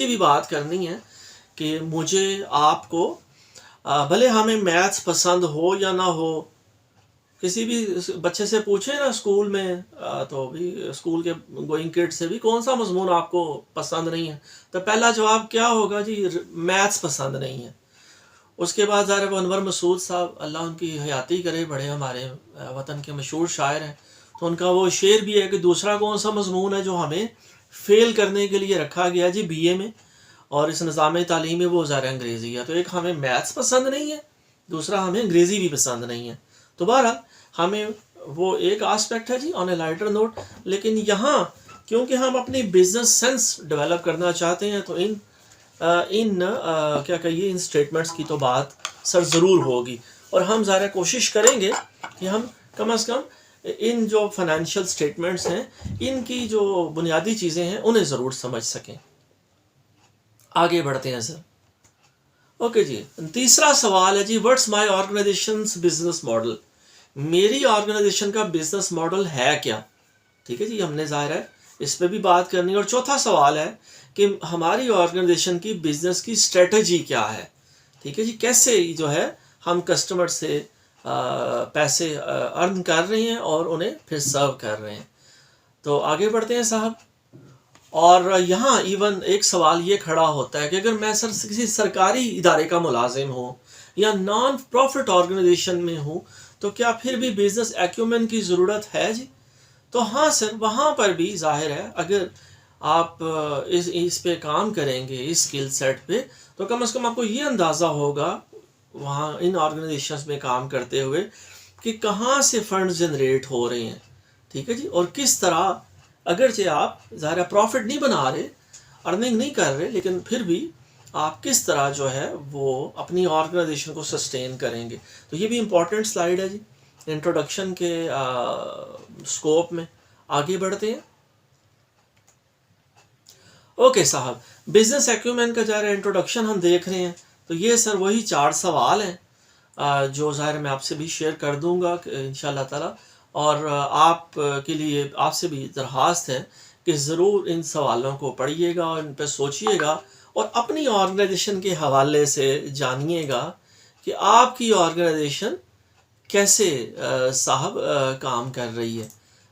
یہ بھی بات کرنی ہے کہ مجھے آپ کو بھلے ہمیں میتھس پسند ہو یا نہ ہو، کسی بھی بچے سے پوچھیں نا اسکول میں، تو بھی اسکول کے گوئنگ کڈ سے بھی کون سا مضمون آپ کو پسند نہیں ہے، تو پہلا جواب کیا ہوگا جی؟ میتھس پسند نہیں ہے۔ اس کے بعد ظاہر وہ انور مسعود صاحب، اللہ ان کی حیاتی کرے، بڑے ہمارے وطن کے مشہور شاعر ہیں، تو ان کا وہ شعر بھی ہے کہ دوسرا کون سا مضمون ہے جو ہمیں فیل کرنے کے لیے رکھا گیا جی بی اے میں، اور اس نظام تعلیم میں وہ ظاہر انگریزی ہے۔ تو ایک ہمیں میتھس پسند نہیں ہے، دوسرا ہمیں انگریزی بھی پسند نہیں ہے۔ تو بہرحال ہمیں وہ ایک آسپیکٹ ہے جی آن اے لائٹر نوٹ، لیکن یہاں کیونکہ ہم اپنی بزنس سینس ڈیولپ کرنا چاہتے ہیں، تو کیا کہیے ان سٹیٹمنٹس کی تو بات سر ضرور ہوگی، اور ہم ظاہر کوشش کریں گے کہ ہم کم از کم ان جو فائنینشیل سٹیٹمنٹس ہیں، ان کی جو بنیادی چیزیں ہیں انہیں ضرور سمجھ سکیں۔ آگے بڑھتے ہیں سر۔ اوکے جی، تیسرا سوال ہے جی، what's my organisations business model? میری آرگنائزیشن کا بزنس ماڈل ہے کیا؟ ٹھیک ہے جی، ہم نے ظاہر ہے اس پہ بھی بات کرنی ہے۔ اور چوتھا سوال ہے کہ ہماری آرگنائزیشن کی بزنس کی اسٹریٹجی کیا ہے؟ ٹھیک ہے جی، کیسے جو ہے ہم کسٹمر سے پیسے ارن کر رہے ہیں اور انہیں پھر سرو کر رہے ہیں۔ تو آگے بڑھتے ہیں صاحب۔ اور یہاں ایون ایک سوال یہ کھڑا ہوتا ہے کہ اگر میں سر کسی سرکاری ادارے کا ملازم ہوں یا نان پروفٹ آرگنائزیشن میں ہوں، تو کیا پھر بھی بزنس ایکیومن کی ضرورت ہے جی؟ تو ہاں سر، وہاں پر بھی ظاہر ہے اگر آپ اس پہ کام کریں گے، اس اسکل سیٹ پہ، تو کم از کم آپ کو یہ اندازہ ہوگا وہاں ان آرگنائزیشنز میں کام کرتے ہوئے کہ کہاں سے فنڈ جنریٹ ہو رہے ہیں۔ ٹھیک ہے جی، اور کس طرح اگرچہ آپ ظاہر پروفٹ نہیں بنا رہے، ارننگ نہیں کر رہے، لیکن پھر بھی آپ کس طرح جو ہے وہ اپنی آرگنائزیشن کو سسٹین کریں گے۔ تو یہ بھی امپورٹنٹ سلائیڈ ہے جی انٹروڈکشن کے سکوپ میں۔ آگے بڑھتے ہیں۔ اوکے صاحب، بزنس ایکومین کا ظاہر انٹروڈکشن ہم دیکھ رہے ہیں، تو یہ سر وہی 4 سوال ہیں جو ظاہر میں آپ سے بھی شیئر کر دوں گا انشاءاللہ تعالی، اور آپ کے لیے آپ سے بھی درخواست ہے کہ ضرور ان سوالوں کو پڑھیے گا اور ان پہ سوچیے گا، اور اپنی آرگنائزیشن کے حوالے سے جانیے گا کہ آپ کی آرگنائزیشن کیسے صاحب کام کر رہی ہے۔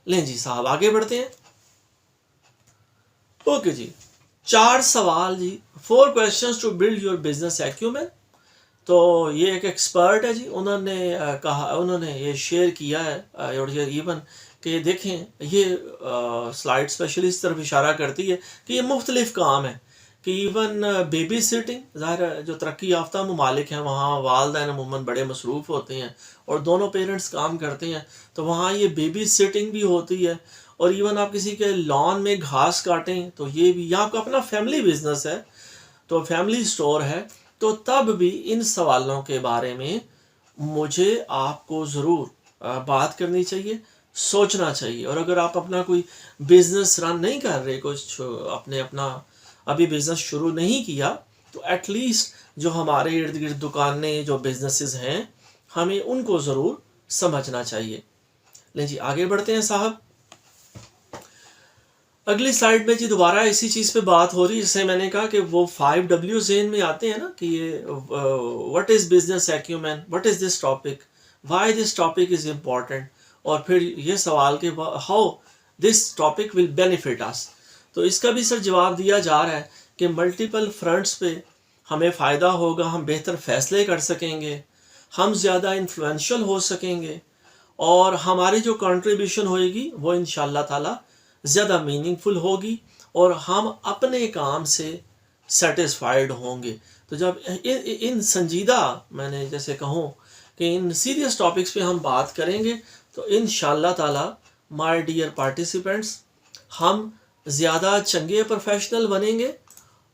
لیں جی صاحب، آگے بڑھتے ہیں۔ اوکے جی، 4 سوال جی، 4 questions to build your business acumen۔ تو یہ ایک ایکسپرٹ ہے جی، انہوں نے کہا، انہوں نے یہ شیئر کیا ہے اور یہ ایون کہ دیکھیں یہ سلائڈ اسپیشلی اس طرف اشارہ کرتی ہے کہ یہ مختلف کام ہے، کہ ایون بیبی سٹنگ، ظاہر جو ترقی یافتہ ممالک ہیں وہاں والدین عموماً بڑے مصروف ہوتے ہیں اور دونوں پیرنٹس کام کرتے ہیں، تو وہاں یہ بیبی سٹنگ بھی ہوتی ہے، اور ایون آپ کسی کے لان میں گھاس کاٹیں تو یہ بھی، یہاں آپ کا اپنا فیملی بزنس ہے تو فیملی سٹور ہے، تو تب بھی ان سوالوں کے بارے میں مجھے آپ کو ضرور بات کرنی چاہیے، سوچنا چاہیے۔ اور اگر آپ اپنا کوئی بزنس رن نہیں کر رہے، کچھ اپنا ابھی بزنس شروع نہیں کیا، تو ایٹ لیسٹ جو ہمارے ارد گرد دکانیں، جو بزنسز ہیں، ہمیں ان کو ضرور سمجھنا چاہیے۔ لیں جی آگے بڑھتے ہیں صاحب۔ اگلی سلائڈ میں جی دوبارہ اسی چیز پہ بات ہو رہی ہے، جسے میں نے کہا کہ وہ 5W ذہن میں آتے ہیں نا، کہ یہ what is business acumen, what is this topic, why this topic is important، اور پھر یہ سوال کہ how this topic will benefit us۔ تو اس کا بھی سر جواب دیا جا رہا ہے کہ ملٹیپل فرنٹس پہ ہمیں فائدہ ہوگا، ہم بہتر فیصلے کر سکیں گے، ہم زیادہ انفلوئنشل ہو سکیں گے، اور ہماری جو کنٹریبیوشن ہوئے گی وہ انشاءاللہ تعالی زیادہ میننگ فل ہوگی، اور ہم اپنے کام سے سیٹسفائیڈ ہوں گے۔ تو جب ان سنجیدہ، میں نے جیسے کہوں کہ ان سیریس ٹاپکس پہ ہم بات کریں گے، تو انشاءاللہ تعالی مائی ڈیئر پارٹیسپینٹس، ہم زیادہ چنگے پروفیشنل بنیں گے،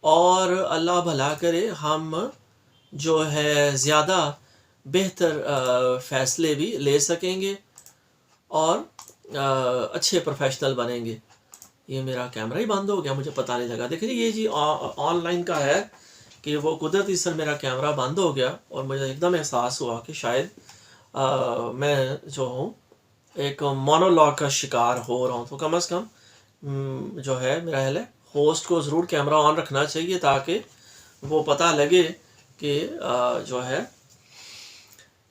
اور اللہ بھلا کرے ہم جو ہے زیادہ بہتر فیصلے بھی لے سکیں گے، اور اچھے پروفیشنل بنیں گے۔ یہ میرا کیمرہ ہی بند ہو گیا، مجھے پتہ نہیں لگا۔ دیکھیں یہ جی آن لائن کا ہے کہ وہ قدرتی سر میرا کیمرہ بند ہو گیا، اور مجھے ایک دم احساس ہوا کہ شاید میں جو ہوں ایک مونولاگ کا شکار ہو رہا ہوں، تو کم از کم جو ہے میرا حل ہے ہوسٹ کو ضرور کیمرہ آن رکھنا چاہیے تاکہ وہ پتہ لگے کہ جو ہے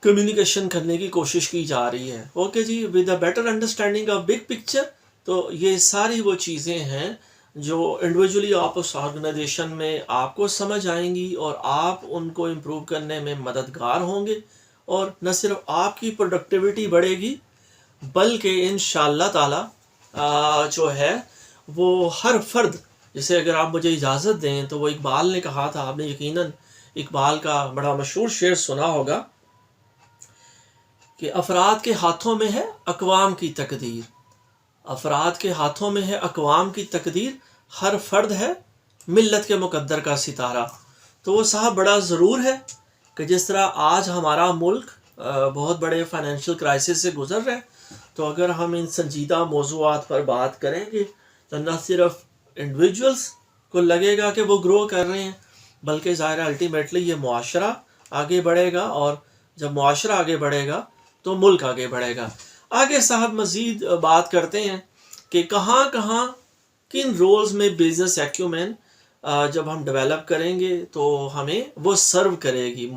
کمیونیکیشن کرنے کی کوشش کی جا رہی ہے. اوکے جی، with a better understanding of big picture. تو یہ ساری وہ چیزیں ہیں جو انڈیویجولی آپ اس آرگنائزیشن میں آپ کو سمجھ آئیں گی اور آپ ان کو امپروو کرنے میں مددگار ہوں گے، اور نہ صرف آپ کی پروڈکٹیوٹی بڑھے گی بلکہ انشاءاللہ تعالی جو ہے وہ ہر فرد، جسے اگر آپ مجھے اجازت دیں تو وہ اقبال نے کہا تھا، آپ نے یقیناً اقبال کا بڑا مشہور شعر سنا ہوگا کہ افراد کے ہاتھوں میں ہے اقوام کی تقدیر. افراد کے ہاتھوں میں ہے اقوام کی تقدیر، ہر فرد ہے ملت کے مقدر کا ستارہ. تو وہ صاحب بڑا ضرور ہے کہ جس طرح آج ہمارا ملک بہت بڑے فائنینشیل کرائسس سے گزر رہا ہے، تو اگر ہم ان سنجیدہ موضوعات پر بات کریں گے تو نہ صرف انڈیویجولس کو لگے گا کہ وہ گرو کر رہے ہیں، بلکہ ظاہر الٹیمیٹلی یہ معاشرہ آگے بڑھے گا، اور جب معاشرہ آگے بڑھے گا تو ملک آگے بڑھے گا. آگے صاحب مزید بات کرتے ہیں کہ کہاں کہاں کن رولز میں بزنس ایکیومین جب ہم ڈیولپ کریں گے تو ہمیں وہ سرو کرے گی،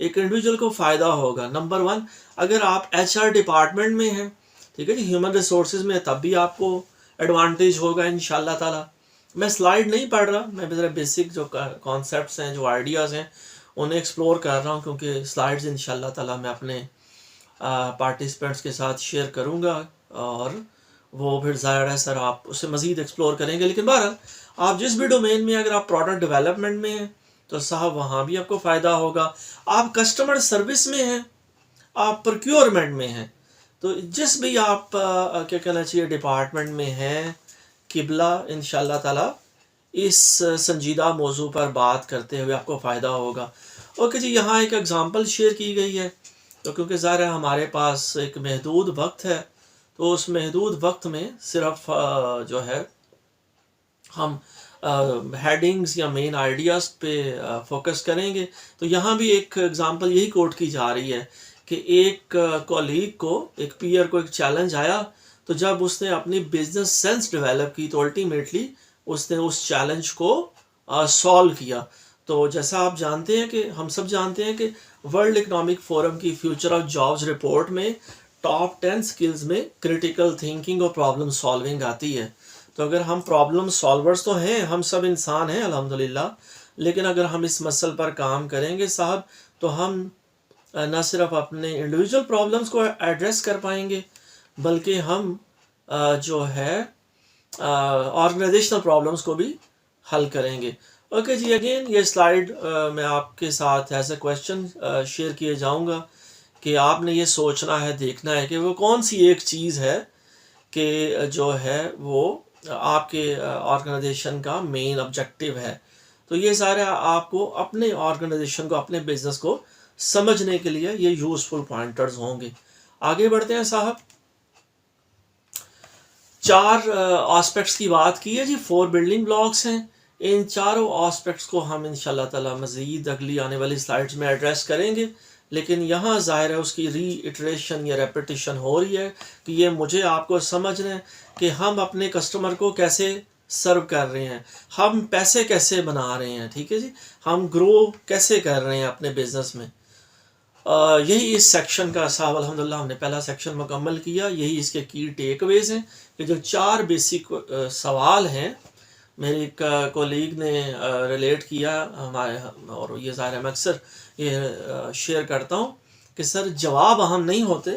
ایک انڈیویجول کو فائدہ ہوگا. نمبر 1، اگر آپ ایچ آر ڈپارٹمنٹ میں ہیں، ٹھیک ہے جی، ہیومن ریسورسز میں، تب بھی آپ کو ایڈوانٹیج ہوگا انشاءاللہ تعالی. میں سلائیڈ نہیں پڑھ رہا، میں ذرا بیسک جو کانسیپٹس ہیں، جو آئیڈیاز ہیں، انہیں ایکسپلور کر رہا ہوں، کیونکہ سلائیڈز انشاءاللہ تعالی میں اپنے پارٹیسپینٹس کے ساتھ شیئر کروں گا، اور وہ پھر ظاہر ہے سر آپ اسے مزید ایکسپلور کریں گے. لیکن بہرحال آپ جس بھی ڈومین میں، اگر آپ پروڈکٹ ڈیولپمنٹ میں ہیں تو صاحب وہاں بھی آپ کو فائدہ ہوگا. آپ کسٹمر سروس میں ہیں، آپ پروکیورمنٹ میں ہیں، تو جس بھی آپ کیا کہنا چاہیے ڈپارٹمنٹ میں ہیں، قبلہ انشاءاللہ تعالی اس سنجیدہ موضوع پر بات کرتے ہوئے آپ کو فائدہ ہوگا. اوکے جی، یہاں ایک اگزامپل شیئر کی گئی ہے، تو کیونکہ ظاہر ہے ہمارے پاس ایک محدود وقت ہے، تو اس محدود وقت میں صرف جو ہے ہم ہیڈنگز یا مین آئیڈیاز پہ فوکس کریں گے. تو یہاں بھی ایک اگزامپل یہی کوٹ کی جا رہی ہے کہ ایک کولیگ کو، ایک پیئر کو ایک چیلنج آیا، تو جب اس نے اپنی بزنس سینس ڈیولپ کی تو الٹیمیٹلی اس نے اس چیلنج کو سالو کیا. تو جیسا آپ جانتے ہیں کہ ہم سب جانتے ہیں کہ ورلڈ اکنامک فورم کی فیوچر آف جابز رپورٹ میں ٹاپ 10 سکلز میں کریٹیکل تھنکنگ اور پرابلم سالونگ آتی ہے. تو اگر ہم پرابلم سالورز تو ہیں، ہم سب انسان ہیں الحمدللہ، لیکن اگر ہم اس مسئلے پر کام کریں گے صاحب تو ہم نہ صرف اپنے انڈیویجول پرابلمز کو ایڈریس کر پائیں گے بلکہ ہم جو ہے آرگنائزیشنل پرابلمز کو بھی حل کریں گے. اوکے جی، اگین یہ سلائیڈ میں آپ کے ساتھ ایز اے کویسچن شیئر کیے جاؤں گا کہ آپ نے یہ سوچنا ہے، دیکھنا ہے کہ وہ کون سی ایک چیز ہے کہ جو ہے وہ آپ کے آرگنائزیشن کا مین آبجیکٹیو ہے. تو یہ سارے آپ کو اپنے آرگنائزیشن کو، اپنے بزنس کو سمجھنے کے لیے یہ یوزفل پوائنٹرز ہوں گے. آگے بڑھتے ہیں صاحب. 4 آسپیکٹس کی بات کی ہے جی، 4 بلڈنگ بلاکس ہیں. ان چاروں آسپیکٹس کو ہم انشاءاللہ تعالی مزید اگلی آنے والی سلائیڈز میں ایڈریس کریں گے. لیکن یہاں ظاہر ہے اس کی ری ایٹریشن یا ریپیٹیشن ہو رہی ہے کہ یہ مجھے آپ کو سمجھنا ہے کہ ہم اپنے کسٹمر کو کیسے سرو کر رہے ہیں، ہم پیسے کیسے بنا رہے ہیں، ٹھیک ہے جی، ہم گرو کیسے کر رہے ہیں اپنے بزنس میں. یہی اس سیکشن کا صاحب الحمدللہ ہم نے پہلا سیکشن مکمل کیا. یہی اس کے کی ٹیک اویز ہیں کہ جو 4 بیسک سوال ہیں میرے ایک کولیگ نے ریلیٹ کیا ہمارے، اور یہ ظاہر ہے میں اکثر یہ شیئر کرتا ہوں کہ سر جواب اہم نہیں ہوتے.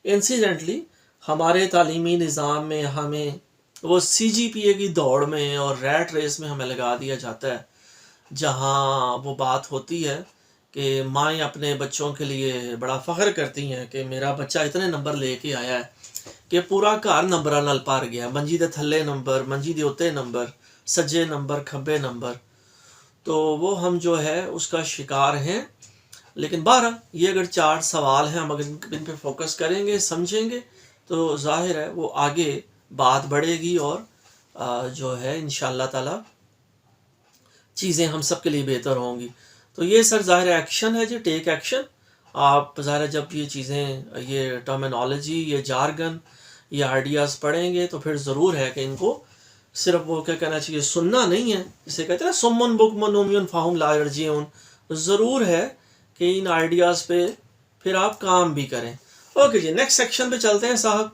انسیڈنٹلی ہمارے تعلیمی نظام میں ہمیں وہ سی جی پی اے کی دوڑ میں اور ریٹ ریس میں ہمیں لگا دیا جاتا ہے، جہاں وہ بات ہوتی ہے کہ مائیں اپنے بچوں کے لیے بڑا فخر کرتی ہیں کہ میرا بچہ اتنے نمبر لے کے آیا ہے کہ پورا گھر نمبر نال پار گیا، منجی دے تھلے نمبر، منجی دے اوتے نمبر، سجے نمبر، کھبے نمبر. تو وہ ہم جو ہے اس کا شکار ہیں. لیکن بہرحال یہ اگر 4 سوال ہیں، ہم اگر ان پہ فوکس کریں گے، سمجھیں گے تو ظاہر ہے وہ آگے بات بڑھے گی، اور جو ہے انشاءاللہ تعالی چیزیں ہم سب کے لیے بہتر ہوں گی. تو یہ سر ظاہر ایکشن ہے جی، ٹیک ایکشن. آپ ظاہر جب یہ چیزیں، یہ ٹرمینالوجی، یہ جارگن، یہ آئیڈیاز پڑھیں گے تو پھر ضرور ہے کہ ان کو صرف وہ کیا کہنا چاہیے سننا نہیں ہے، جسے کہتے ہیں نا سمن بکمن عمیٌ فہم لا یرجعون، ضرور ہے کہ ان آئیڈیاز پہ پھر آپ کام بھی کریں۔ اوکے جی، نیکسٹ سیکشن پہ چلتے ہیں صاحب۔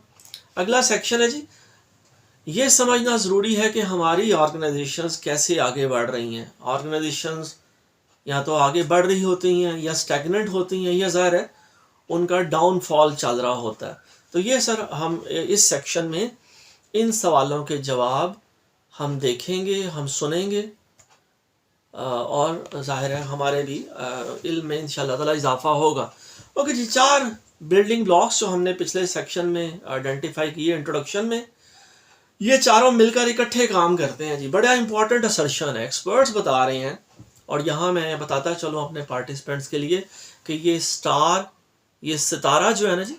اگلا سیکشن ہے جی، یہ سمجھنا ضروری ہے کہ ہماری آرگنائزیشنز کیسے آگے بڑھ رہی ہیں۔ آرگنائزیشنز یا تو آگے بڑھ رہی ہوتی ہیں یا اسٹیگننٹ ہوتی ہیں، یا ظاہر ہے ان کا ڈاؤن فال چل رہا ہوتا ہے۔ تو یہ سر ہم اس سیکشن میں ان سوالوں کے جواب ہم دیکھیں گے، ہم سنیں گے، اور ظاہر ہے ہمارے بھی علم میں انشاءاللہ تعالی اضافہ ہوگا۔ اوکے جی، 4 بلڈنگ بلاکس جو ہم نے پچھلے سیکشن میں آئیڈینٹیفائی کیے انٹروڈکشن میں، یہ چاروں مل کر اکٹھے کام کرتے ہیں جی۔ بڑا امپورٹنٹ اسرشن ہے، ایکسپرٹس بتا رہے ہیں، اور یہاں میں بتاتا چلوں اپنے پارٹیسپینٹس کے لیے کہ یہ اسٹار، یہ ستارہ جو ہے نا جی،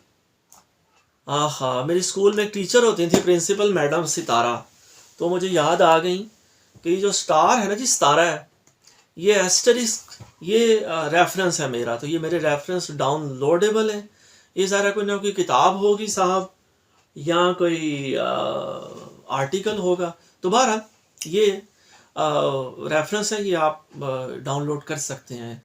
ہاں میری اسکول میں ایک ٹیچر ہوتی تھی پرنسپل میڈم ستارہ، تو مجھے یاد آ گئی کہ یہ جو اسٹار ہے نا جی، ستارہ ہے، یہ ایسٹرسک، یہ ریفرنس ہے میرا، تو یہ میرے ریفرنس ڈاؤن لوڈیبل ہے۔ یہ ذرا کوئی نہ کوئی کتاب ہوگی صاحب، یا کوئی آرٹیکل ہوگا، تو بہرحال یہ ریفرنس ہے، یہ آپ ڈاؤن لوڈ کر سکتے ہیں۔